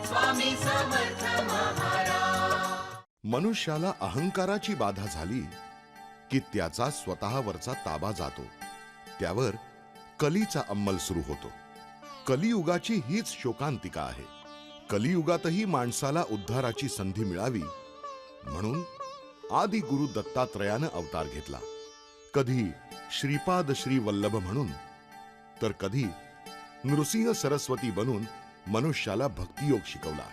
स्वामी समर्थ महाराज। मनुष्याला अहंकाराची बाधा झाली की त्याचा स्वतःवरचा ताबा जातो, त्यावर कलीचा अंमल सुरू होतो। कलियुगाची हीच शोकांतिका आहे। कलियुगातही माणसाला उद्धाराची संधी मिळावी म्हणून आदि गुरु दत्तात्रयानं अवतार घेतला। कधी श्रीपाद श्री वल्लभ म्हणून, तर कधी नृसिंह सरस्वती बनून मनुष्याला भक्तियोग शिकवला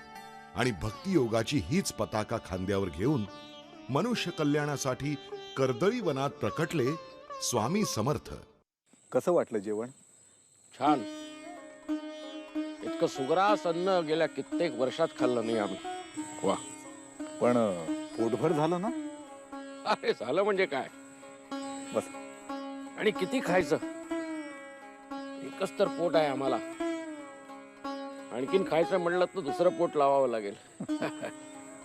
आणि भक्तियोगाची हीच पताका खांद्यावर घेऊन मनुष्य कल्याणासाठी कर्दळी वनात प्रकटले स्वामी समर्थ। कसं वाटलं जेवण? छान। इतकं सुग्रास अन्न गेल्या कित्येक वर्षात खाल्लं नाही आम्ही। वा। पण पोटभर झालं ना? अरे झालं म्हणजे काय, बस। आणि किती खायचं, एकच तर पोट आहे आम्हाला, आणखीन खायचं म्हणलं तर दुसरं पोट लावावं लागेल।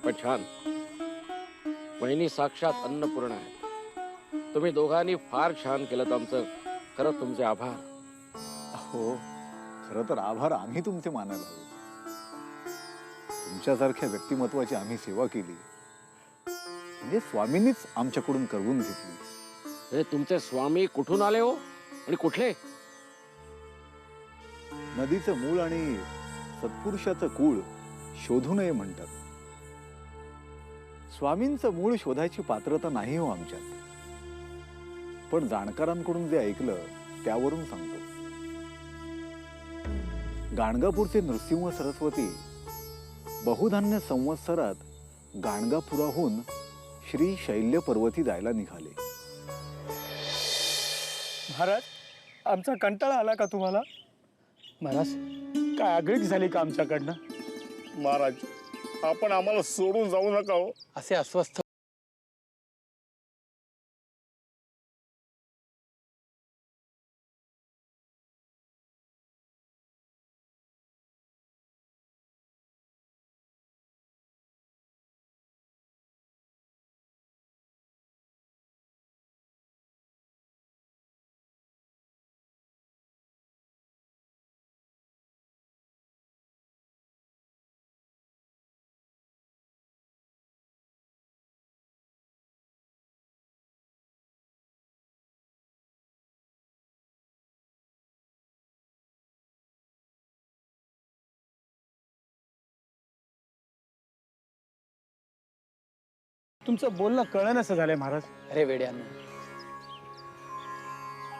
पण छान, वहिनी साक्षात अन्नपूर्णा आहे। तुम्ही दोघांनी फार छान केलं आमचं, खरं तुमचे आभार। हो, खरं तर आभार आम्ही तुमचे मानायला हवे। तुमच्यासारख्या व्यक्तिमत्वाची आम्ही सेवा केली म्हणजे स्वामींनीच आमच्याकडून करवून घेतली। हे तुमचे स्वामी कुठून आले हो, आणि कुठले? नदीचं मूळ आणि सत्पुरुषाचं कुळ शोधू नये म्हणतात। स्वामींचं मूळ शोधायची पात्रता नाही हो आमच्यात, पण जाणकारांकडून जे ऐकलं त्यावरून सांगतो। गाणगापूरचे नृसिंह सरस्वती बहुधान्य संवत्सरात गाणगापुराहून श्री शैल्य पर्वती जायला निघाले। महाराज, आमचा कंटाळा आला का तुम्हाला? महाराज, काय आगळीक झाली का आमच्याकडनं? महाराज, आपण आम्हाला सोडून जाऊ नका हो। असे अस्वस्थ तुमचं बोलणं कळणसं झालंय महाराज। अरे वेड्यांनो,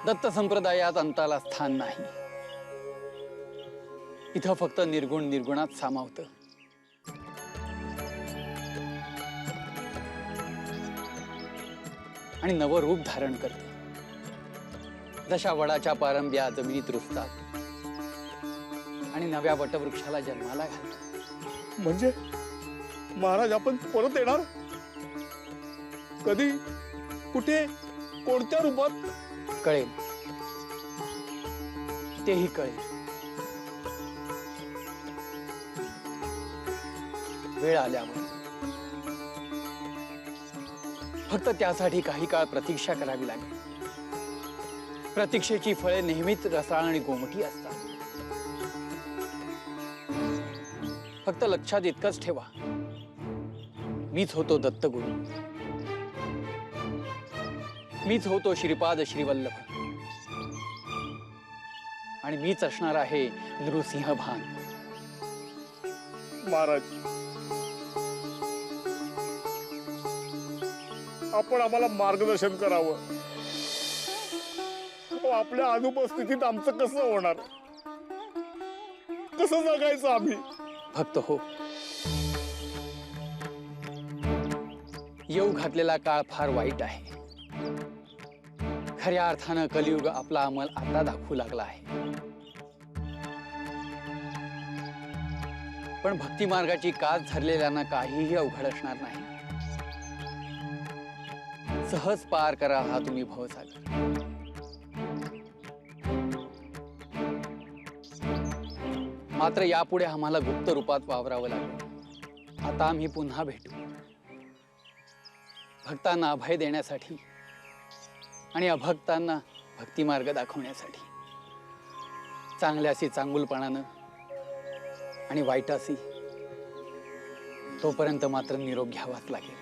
दत्त संप्रदायात अंताला स्थान नाही। इथं फक्त निर्गुण निर्गुणात सामावतं। आणि नवरूप धारण करतं। जशा वडाच्या पारंब्या जमिनीत रुजतात आणि नव्या वटवृक्षाला जन्माला घालतात। म्हणजे महाराज, आपण परत येणार? कधी, कुठे, कोणत्या रूपात? कळेल, तेही कळेल। वेळ आल्यावर। फक्त त्यासाठी काही काळ प्रतीक्षा करावी लागेल। प्रतीक्षेची फळे नेहमीच रसाळ आणि गोमटी असतात। फक्त लक्षात इतकंच ठेवा, मीच होतो दत्तगुरु, मीच होतो श्रीपाद श्रीवल्लभ, आणि मीच असणार आहे नृसिंह भान। महाराज, आपण आम्हाला मार्गदर्शन करावं। आपल्या अनुपस्थितीत आमचं कसं होणार? कसं जगायचं आम्ही? भक्त हो, येऊ घातलेला काळ फार वाईट आहे। खऱ्या अर्थानं कलियुग आपला अंमल आता दाखवू लागला आहे। पण भक्ती मार्गाची कास धरलेल्यांना काहीही अवघड असणार नाही। सहज पार करा हा तुम्ही भवसागर। मात्र यापुढे आम्हाला गुप्त रूपात वावरावं लागेल। आता आम्ही पुन्हा भेटू, भक्तांना अभय देण्यासाठी आणि अभक्तांना भक्ती मार्ग दाखवण्यासाठी। चांगल्याशी चांगुलपणानं आणि वाईटाशी तोपर्यंत मात्र निरोप घ्यावाच लागेल.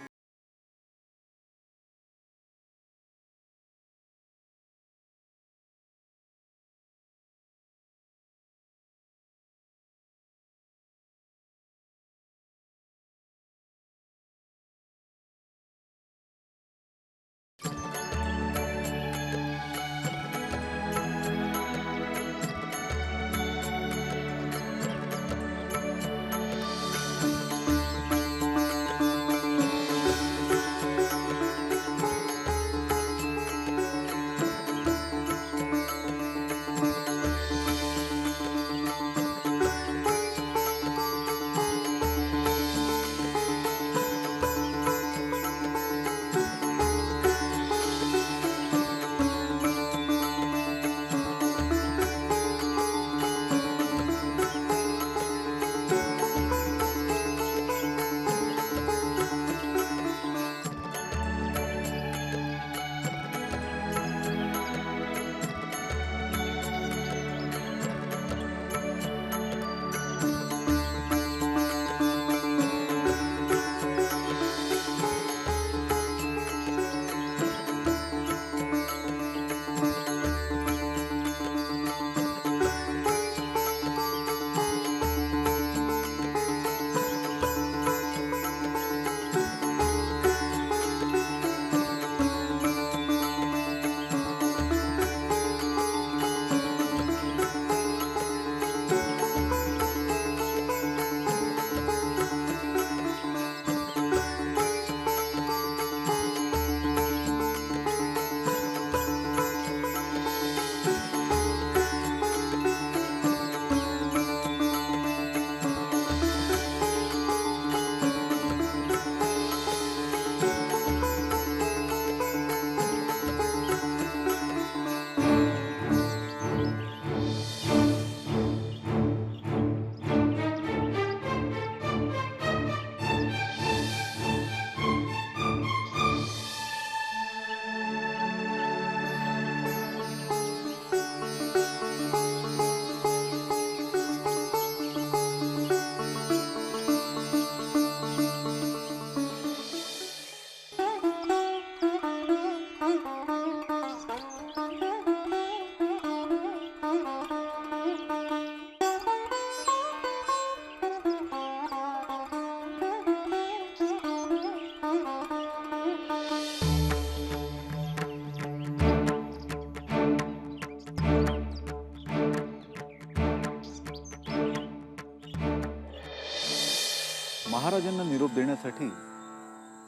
महाराजांना निरोप देण्यासाठी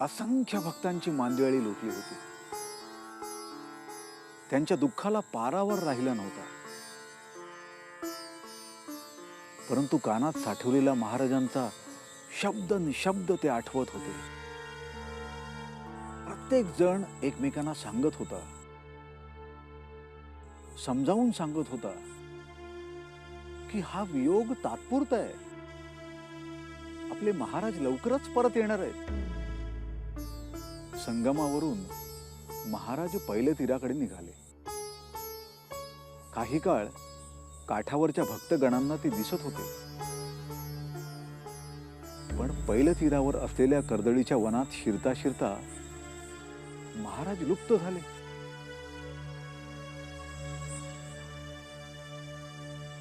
असंख्य भक्तांची मांदियाळी लोटली होती. त्यांच्या दुःखाला पारावर राहिला नव्हता. परंतु कानात साठवलेला महाराजांचा शब्द निशब्द ते आठवत होते. प्रत्येक जण एकमेकांना सांगत होता, समजावून सांगत होता की हा वियोग तात्पुरता आहे. आपले महाराज लवकरच परत येणार आहेत. संगमावरून महाराज पहिल्या तीराकडे निघाले. काही काळ काठावरच्या भक्तगणांना ते दिसत होते. पण पहिल्या तीरावर असलेल्या कर्दळीच्या वनात शिरता शिरता महाराज लुप्त झाले.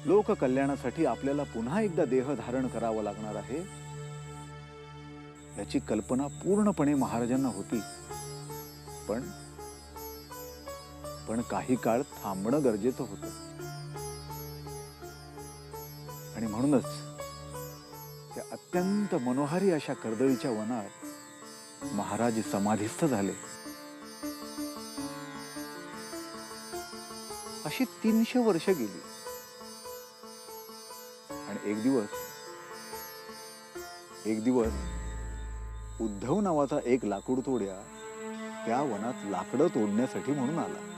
लोककल्याणासाठी आपल्याला पुन्हा एकदा देह धारण करावं लागणार आहे याची कल्पना पूर्णपणे महाराजांना होती. पण काही काळ थांबणं गरजेचं होतं. आणि म्हणूनच त्या अत्यंत मनोहारी अशा कर्दळीच्या वनात महाराज समाधिस्थ झाले. अशी 300 वर्ष गेली. आणि एक दिवस उद्धव नावाचा एक लाकूड तोड्या त्या वनात लाकडं तोडण्यासाठी म्हणून आला.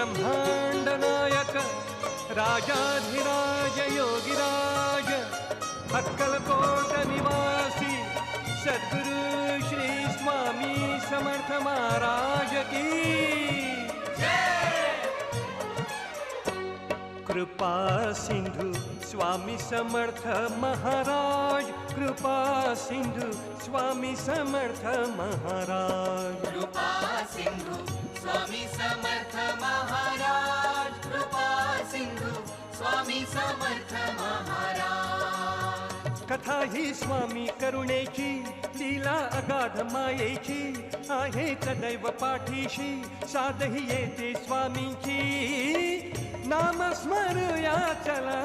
ब्रह्मांड नायक राजाधिराज योगिराज अक्कलकोट निवासी सद्गुरु श्री स्वामी समर्थ महाराज की कृपा सिंधु स्वामी समर्थ महाराज कृपा सिंधु स्वामी समर्थ महाराज कृपा सिंधु स्वामी समर्थ महाराज कृपा सिंधु स्वामी समर्थ महाराज कथा ही स्वामी करुणेची लीला अगाध मायेची आहे सदैव पाठीशी साधही येते स्वामींची नाम स्मरूया चला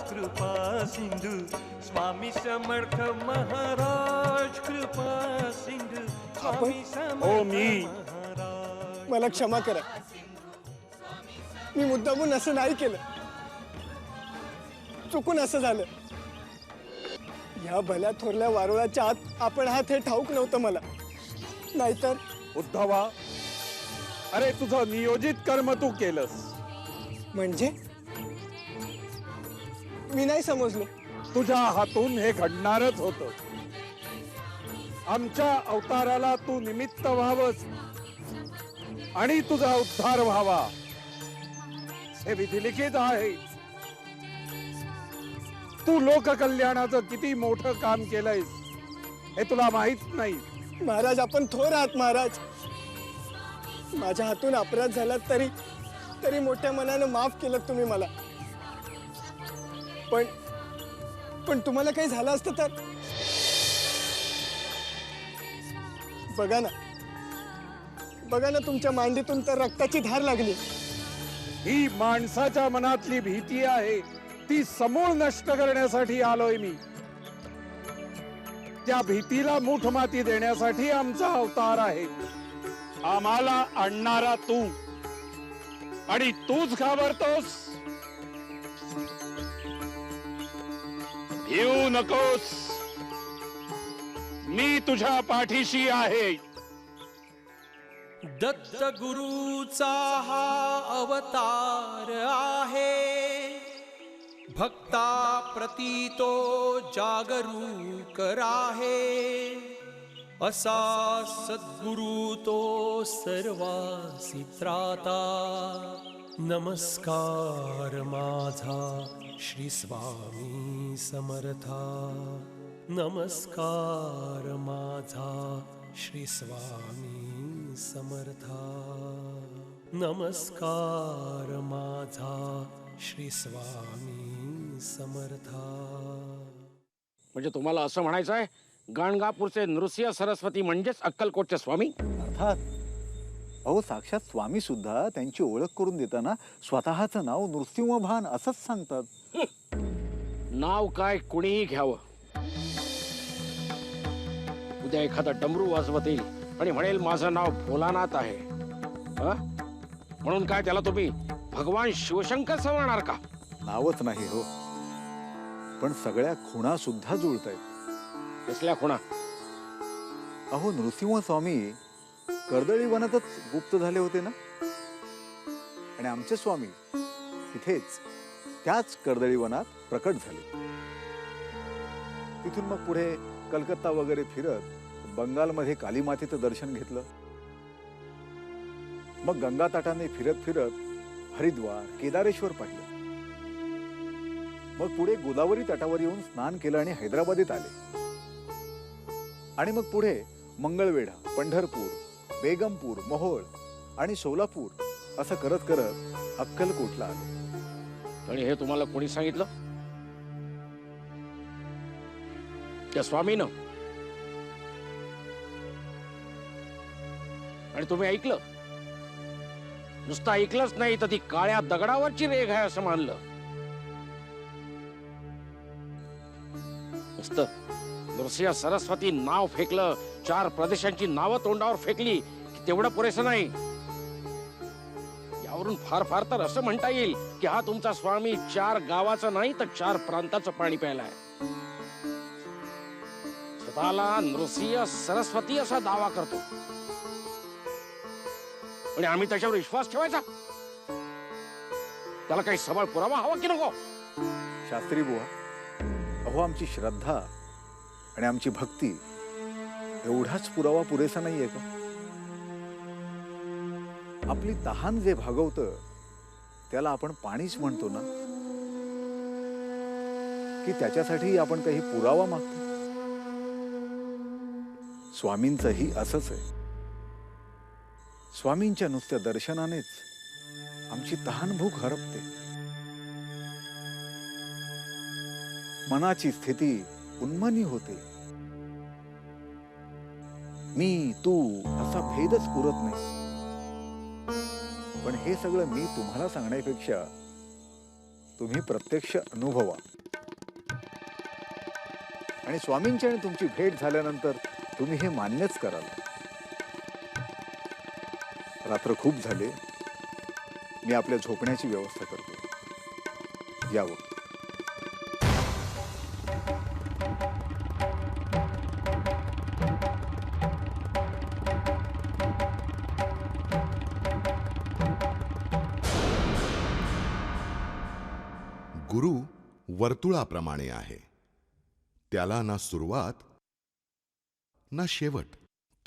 कृपा सिंधू स्वामी समर्थ महाराज कृपा सिंधू स्वामी समर्थ महाराज मला क्षमा करा, मी मुद्दामून असं नाही केलं, चुकून असं झालं. या भल्या थोरल्या वारुळाच्या आत आपण आहात हे ठाऊक नव्हतं मला. नाहीतर उद्धवा, अरे तुझं नियोजित कर्म तू केलंस. म्हणजे मी नाही समजलो. तुझ्या हातून हे घडणारच होतं. आमच्या अवताराला तू निमित्त व्हावंस आणि तुझा उद्धार व्हावा हे विधिलिखित आहे. तू लोककल्याणाचं किती मोठं काम केलंयस हे तुला माहित नाही. महाराज, आपण थोर आहात महाराज. माझ्या हातून अपराध झाला तरी तरी मोठ्या मनानं माफ केलं तुम्ही मला. पण तुम्हाला काही झालं असतं तर बघा ना तुमच्या मांडीतून तर रक्ताची धार लागली. ही माणसाच्या मनातली भीती आहे, ती समूळ नष्ट करण्यासाठी आलोय मी. त्या भीतीला मूठ माती देण्यासाठी आमचा अवतार आहे. आम्हाला आणणारा तू आणि तूच घाबरतोस. येऊ नकोस, मी तुझ्या पाठीशी आहे. दत्त गुरुचा हा अवतार आहे, भक्ता प्रती तो जागरूक राहे. असा सद्गुरु तो सर्वासी त्राता. नमस्कार माझा श्री स्वामी समर्था. नमस्कार माझा श्री स्वामी समर्था. नमस्कार माझा श्री स्वामी समर्था. म्हणजे तुम्हाला असं म्हणायचं आहे गाणगापूरचे नृसिंह सरस्वती म्हणजेच अक्कलकोटचे स्वामी? अर्थात. अहो, साक्षात स्वामी सुद्धा त्यांची ओळख करून देताना स्वतःचं नाव नृसिंहभान असंच सांगतात. नाव काय कुणीही घ्यावं, उद्या एखादा डमरू वाजवत येईल आणि म्हणेल माझं नाव भोलानाथ आहे, म्हणून काय त्याला तुम्ही भगवान शिवशंकर समजणार का? नावच नाही हो, पण सगळ्या खुणा सुद्धा जुळतायत. कसल्या खुणा? अहो, नृसिंह स्वामी कर्दळी वनातच गुप्त झाले होते ना, आणि आमचे स्वामी तिथेच त्याच कर्दळी वनात प्रकट झाले. तिथून मग पुढे कलकत्ता वगैरे फिरत बंगालमध्ये काली मातेचं दर्शन घेतलं. मग गंगा तटाने फिरत फिरत हरिद्वार, केदारेश्वर पाहिलं. मग पुढे गोदावरी तटावर येऊन स्नान केलं आणि हैदराबादेत आले. आणि मग पुढे मंगळवेढा, पंढरपूर, बेगमपूर, मोहोळ आणि सोलापूर असं करत करत अक्कलकोटला आले. आणि हे तुम्हाला कोणी सांगितलं? त्या स्वामीनं? आणि तुम्ही ऐकलं? नुसतं ऐकलंच नाही तर ती काळ्या दगडावरची रेघ आहे असं मानलं. नुसतं नृसिंह सरस्वती नाव फेकलं, 4 प्रदेशांची नावं तोंडावर फेकली की तेवढं पुरेसं नाही. यावरून फार फार तर असं म्हणता येईल की हा तुमचा स्वामी 4 गावाचं नाही तर 4 प्रांताचं पाणी प्यायलाय. स्वतःला नृसिंह सरस्वती असा दावा करतो आणि आम्ही त्याच्यावर विश्वास ठेवायचा? त्याला काही सबळ पुरावा हवा की नको? शास्त्री बुवा, अहो आमची श्रद्धा आणि आमची भक्ती एवढाच पुरावा पुरेसा नाहीये का? आपली तहान जे भागवतं त्याला आपण पाणीच म्हणतो ना, की त्याच्यासाठी आपण काही पुरावा मागतो? स्वामींचंही असंच आहे. स्वामींच्या नुसत्या दर्शनानेच आमची तहान भूक हरपते. मनाची स्थिती उन्मनी होते. मी तू असा भेदच पुरत नाही. पण हे सगळं मी तुम्हाला सांगण्यापेक्षा तुम्ही प्रत्यक्ष अनुभवा. आणि स्वामींची आणि तुमची भेट झाल्यानंतर तुम्ही हे मान्यच कराल. रात्र खूप झाले, मी आपल्या झोपण्याची व्यवस्था करतो. यावं. गुरु वर्तुळाप्रमाणे आहे. त्याला ना सुरुवात ना शेवट.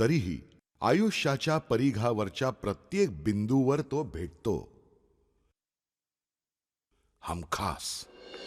तरीही आयुष्याच्या परिघावरच्या प्रत्येक बिंदूवर तो भेटतो. हमखास.